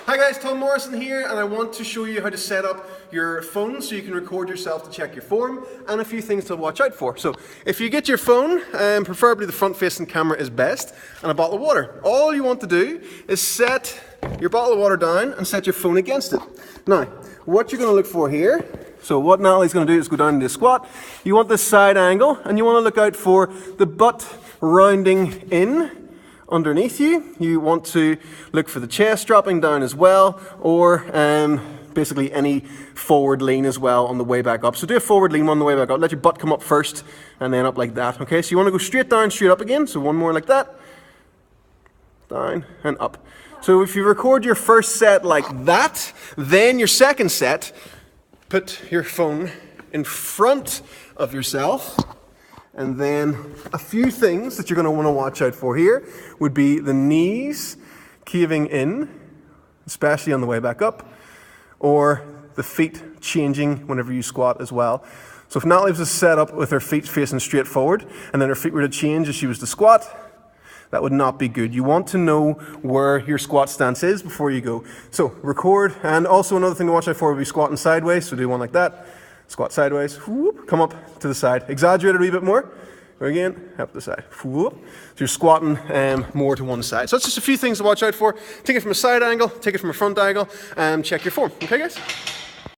Hi guys, Tom Morrison here, and I want to show you how to set up your phone so you can record yourself to check your form, and a few things to watch out for. So if you get your phone, preferably the front facing camera is best, and a bottle of water. All you want to do is set your bottle of water down and set your phone against it. Now, what you're going to look for here, so what Natalie's going to do is go down into a squat. You want this side angle, and you want to look out for the butt rounding in underneath you. You want to look for the chest dropping down as well, or basically any forward lean as well on the way back up. So do a forward lean on the way back up. Let your butt come up first and then up like that. Okay, so you want to go straight down, straight up again. So one more like that, down and up. So if you record your first set like that, then your second set, put your phone in front of yourself. And then a few things that you're going to want to watch out for here would be the knees caving in, especially on the way back up, or the feet changing whenever you squat as well. So if Natalie was set up with her feet facing straight forward, and then her feet were to change as she was to squat, that would not be good. You want to know where your squat stance is before you go. So record, and also another thing to watch out for would be squatting sideways, so do one like that. Squat sideways, whoop, come up to the side. Exaggerate a wee bit more. Go again, up to the side. Whoop. So you're squatting more to one side. So that's just a few things to watch out for. Take it from a side angle, take it from a front angle, and check your form. Okay, guys?